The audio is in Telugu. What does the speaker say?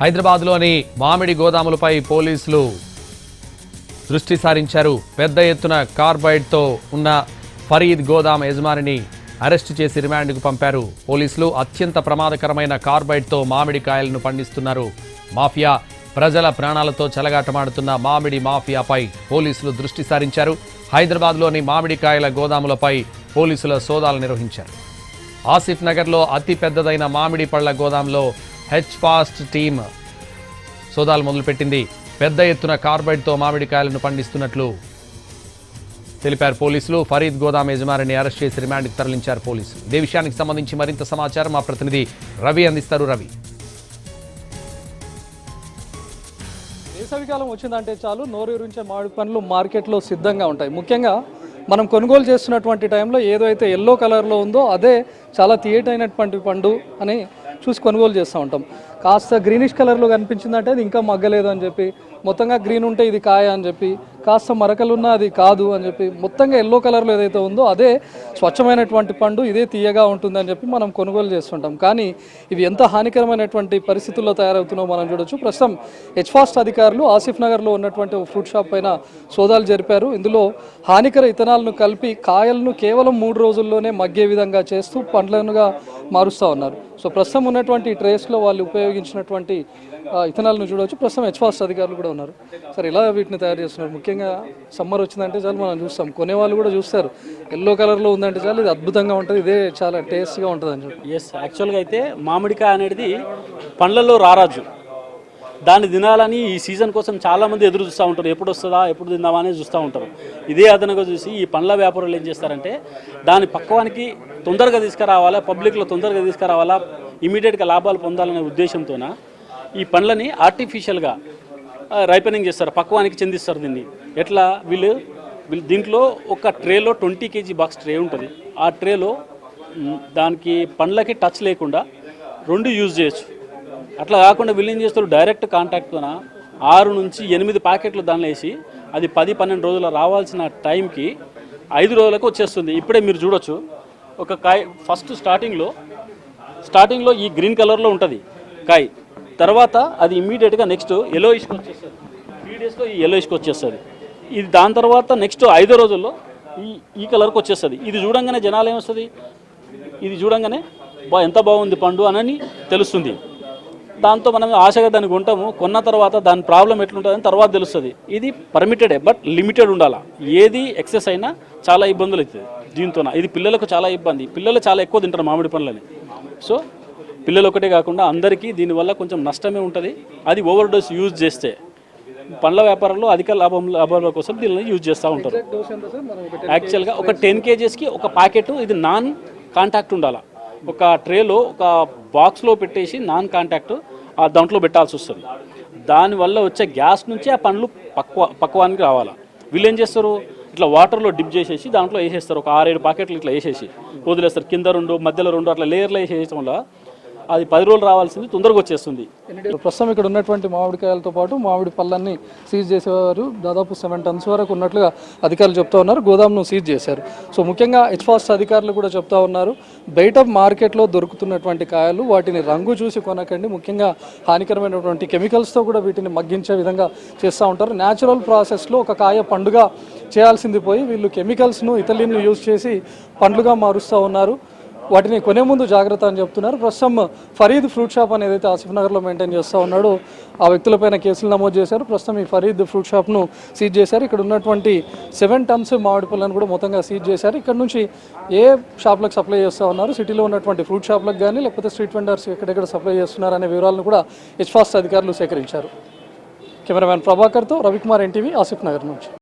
హైదరాబాద్లోని మామిడి గోదాములపై పోలీసులు దృష్టి సారించారు. పెద్ద ఎత్తున కార్బైడ్తో ఉన్న ఫరీద్ గోదాం యజమానిని అరెస్టు చేసి రిమాండ్కు పంపారు. పోలీసులు అత్యంత ప్రమాదకరమైన కార్బైడ్తో మామిడికాయలను పండిస్తున్నారు. మాఫియా ప్రజల ప్రాణాలతో చెలగాటమాడుతున్న మామిడి మాఫియాపై పోలీసులు దృష్టి సారించారు. హైదరాబాద్లోని మామిడికాయల గోదాములపై పోలీసుల సోదాలు నిర్వహించారు. ఆసిఫ్ నగర్లో అతి పెద్దదైన మామిడి పళ్ల గోదాంలో హెచ్ఫాస్ట్ టీమ్ సోదాలు మొదలుపెట్టింది. పెద్ద ఎత్తున కార్బైడ్తో మామిడికాయలను పండిస్తున్నట్లు తెలిపారు పోలీసులు. ఫరీద్ గోదాం యజమానిని అరెస్ట్ చేసి రిమాండ్కి తరలించారు పోలీసులు. ఇదే విషయానికి సంబంధించి మరింత సమాచారం మా ప్రతినిధి రవి అందిస్తారు. రవి, వేసవికాలం వచ్చిందంటే చాలు నోరూరించే మామిడి పండ్లు మార్కెట్లో సిద్ధంగా ఉంటాయి. ముఖ్యంగా మనం కొనుగోలు చేస్తున్నటువంటి టైంలో ఏదైతే ఎల్లో కలర్లో ఉందో అదే చాలా తీయటైనటువంటి పండు అని చూసి కొనుగోలు చేస్తూ ఉంటాం. కాస్త గ్రీనిష్ కలర్లో కనిపించిందంటే అది ఇంకా మగ్గలేదు అని చెప్పి, మొత్తంగా గ్రీన్ ఉంటే ఇది కాయ అని చెప్పి, కాస్త మరకలున్నా అది కాదు అని చెప్పి, మొత్తంగా ఎల్లో కలర్లో ఏదైతే ఉందో అదే స్వచ్ఛమైనటువంటి పండు, ఇదే తీయగా ఉంటుందని చెప్పి మనం కొనుగోలు చేస్తుంటాం. కానీ ఇవి ఎంత హానికరమైనటువంటి పరిస్థితుల్లో తయారవుతున్నాయో మనం చూడొచ్చు. ప్రస్తుతం హెచ్ఫాస్ట్ అధికారులు ఆసిఫ్ నగర్లో ఉన్నటువంటి ఫ్రూట్ షాప్ పైన సోదాలు జరిపారు. ఇందులో హానికర ఇథనాల్ను కలిపి కాయలను కేవలం 3 రోజుల్లోనే మగ్గే విధంగా చేస్తూ పండ్లనుగా మారుస్తూ ఉన్నారు. సో ప్రస్తుతం ఉన్నటువంటి ట్రేస్లో వాళ్ళు ఉపయోగించినటువంటి ఇథనాల్ను చూడవచ్చు. ప్రస్తుతం హెచ్ఫాస్ట్ అధికారులు కూడా ఉన్నారు. సార్, ఇలా వీటిని తయారు చేస్తున్నారు? ముఖ్యంగా సమ్మర్ వచ్చిందంటే చాలు మనం చూస్తాం, కొనేవాళ్ళు కూడా చూస్తారు, ఎల్లో కలర్లో ఉందంటే చాలు ఇది అద్భుతంగా ఉంటుంది, ఇదే చాలా టేస్ట్గా ఉంటుంది అని చెప్పి. ఎస్, యాక్చువల్గా అయితే మామిడికాయ అనేది పండ్లలో రారాజు. దాన్ని తినాలని ఈ సీజన్ కోసం చాలామంది ఎదురు చూస్తూ ఉంటారు. ఎప్పుడు వస్తుందా, ఎప్పుడు తిందామా అనేది చూస్తూ ఉంటారు. ఇదే అదనంగా చూసి ఈ పండ్ల వ్యాపారులు ఏం చేస్తారంటే దాని పక్వానికి తొందరగా తీసుకురావాలా, పబ్లిక్లో తొందరగా తీసుకురావాలా, ఇమీడియట్గా లాభాలు పొందాలనే ఉద్దేశంతోన ఈ పండ్లని ఆర్టిఫిషియల్గా రైపెనింగ్ చేస్తారు, పక్వానికి చెందిస్తారు. దీన్ని ఎట్లా వీళ్ళు దీంట్లో ఒక ట్రేలో 20 kg బాక్స్ ట్రే ఉంటుంది. ఆ ట్రేలో దానికి పండ్లకి టచ్ లేకుండా 2 యూజ్ చేయొచ్చు. అట్లా కాకుండా వీళ్ళు ఏం చేస్తారు, డైరెక్ట్ కాంటాక్ట్తోన 6 నుంచి 8 ప్యాకెట్లు దానిలో వేసి అది 10-12 రోజులు రావాల్సిన టైంకి 5 రోజులకు వచ్చేస్తుంది. ఇప్పుడే మీరు చూడొచ్చు, ఒక కాయ ఫస్ట్ స్టార్టింగ్లో ఈ గ్రీన్ కలర్లో ఉంటుంది కాయ, తర్వాత అది ఇమ్మీడియట్గా నెక్స్ట్ ఎల్లోయిష్కి వచ్చేస్తుంది. 3 డేస్లో ఈ ఎల్లోయిష్కి వచ్చేస్తుంది. ఇది దాని తర్వాత నెక్స్ట్ 5వ రోజుల్లో ఈ కలర్కి వచ్చేస్తుంది. ఇది చూడంగానే జనాలు ఏమొస్తుంది, ఇది చూడంగానే ఎంత బాగుంది పండు అని తెలుస్తుంది. దాంతో మనం ఆశగా దాన్ని కొంటాము. కొన్న తర్వాత దాని ప్రాబ్లం ఎట్లుంటుందని తర్వాత తెలుస్తుంది. ఇది పర్మిటెడే, బట్ లిమిటెడ్ ఉండాలా. ఏది ఎక్సెస్ అయినా చాలా ఇబ్బందులు అవుతుంది దీంతో. ఇది పిల్లలకు చాలా ఇబ్బంది. పిల్లలు చాలా ఎక్కువ తింటారు మామిడి పండ్లని. సో పిల్లలు ఒకటే కాకుండా అందరికీ దీనివల్ల కొంచెం నష్టమే ఉంటుంది. అది ఓవర్ డోస్ యూజ్ చేస్తే పండ్ల వ్యాపారంలో అధిక లాభాల కోసం దీనిని యూజ్ చేస్తూ ఉంటారు. యాక్చువల్గా ఒక 10 kgsకి ఒక ప్యాకెట్ ఇది నాన్ కాంటాక్ట్ ఉండాలి. ఒక ట్రేలో ఒక బాక్స్లో పెట్టేసి నాన్ కాంటాక్ట్ దాంట్లో పెట్టాల్సి వస్తుంది. దానివల్ల వచ్చే గ్యాస్ నుంచి ఆ పండ్లు పక్వానికి రావాలా. వీళ్ళు ఏం చేస్తారు, ఇట్లా వాటర్లో డిప్ చేసేసి దాంట్లో వేసేస్తారు. ఒక 6-7 ప్యాకెట్లు ఇట్లా వేసేసి వదిలేస్తారు. కింద 2 మధ్యలో 2 అట్లా లేయర్లో వేసేయడం వల్ల అది 10 రోజులు రావాల్సింది తొందరగా వచ్చేస్తుంది. ప్రస్తుతం ఇక్కడ ఉన్నటువంటి మామిడికాయలతో పాటు మామిడి పళ్ళన్ని సీజ్ చేసేవారు. దాదాపు 7 tons వరకు ఉన్నట్లుగా అధికారులు చెప్తా ఉన్నారు. గోదాంను సీజ్ చేశారు. సో ముఖ్యంగా హెచ్ఫాస్ట్ అధికారులు కూడా చెప్తా ఉన్నారు, బయట మార్కెట్లో దొరుకుతున్నటువంటి కాయలు వాటిని రంగు చూసి కొనకండి. ముఖ్యంగా హానికరమైనటువంటి కెమికల్స్తో కూడా వీటిని మగ్గించే విధంగా చేస్తూ ఉంటారు. న్యాచురల్ ప్రాసెస్లో ఒక కాయ పండుగ చేయాల్సింది పోయి వీళ్ళు కెమికల్స్ను ఇథిలిన్ను యూజ్ చేసి పండ్లుగా మారుస్తూ ఉన్నారు. వాటిని కొనే ముందు జాగ్రత్త అని చెప్తున్నారు. ప్రస్తుతం ఫరీద్ ఫ్రూట్ షాప్ అని ఏదైతే ఆసిఫ్ నగర్లో మెయింటైన్ చేస్తూ ఉన్నాడో ఆ వ్యక్తులపైన కేసులు నమోదు చేశారు. ప్రస్తుతం ఈ ఫరీద్ ఫ్రూట్ షాప్ను సీజ్ చేశారు. ఇక్కడ ఉన్నటువంటి 7 tons మామిడి పళ్ళను కూడా మొత్తంగా సీజ్ చేశారు. ఇక్కడ నుంచి ఏ షాప్లకు సప్లై చేస్తూ ఉన్నారు, సిటీలో ఉన్నటువంటి ఫ్రూట్ షాప్లకు కానీ లేకపోతే స్ట్రీట్ వెండర్స్ ఎక్కడెక్కడ సప్లై చేస్తున్నారు అనే వివరాలను కూడా హెచ్ఫాస్ట్ అధికారులు సేకరించారు. కెమెరామ్యాన్ ప్రభాకర్తో రవికుమార్, NTV, ఆసిఫ్ నగర్ నుంచి.